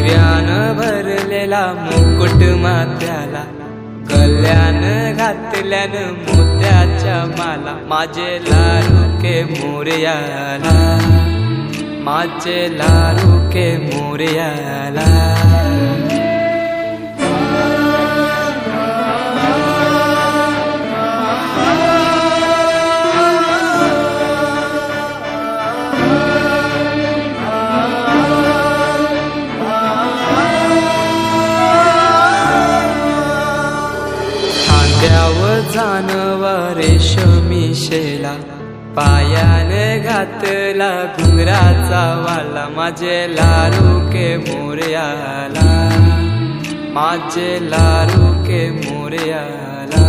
दिव्यानं भरलेला मुकुट माथ्याला, कल्याण घातल्यानं मोत्याच्या माला, माझे लाडके मोरयाला, माझे लाडके मोरयाला. खांद्यावर जानवा रेशमी शेला, पायाने घातला घुंगराचा वाला, माझे लाडके मोरयाला, माझे लाडके मोरयाला.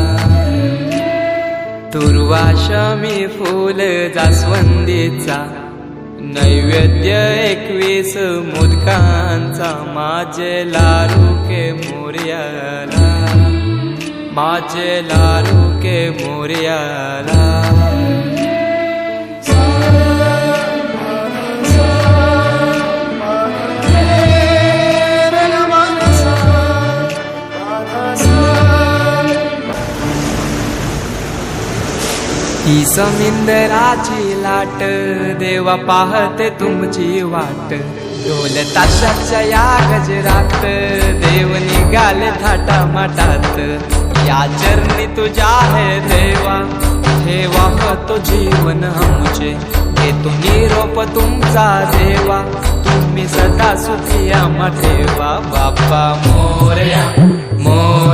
तुर्वाशमी फूल जास्वंदीचा, नैवेद्य 21 मोदकांचा, माझे लाडके मोरयाला, माझे लाडके मोरयाला. ही समिंदराची लाट, देवा पाहते तुमची वाट, ढोल ताशाच्या या गजरात, देव निघाले थाटा माटात. या चरणी तुझ्या है देवा, ठेवा तो जीवन आमचे, घेतो निरोप तुमचा देवा, तुम्ही सदा सुखी आम्हा ठेवा. बाप्पा मोरया मोरया.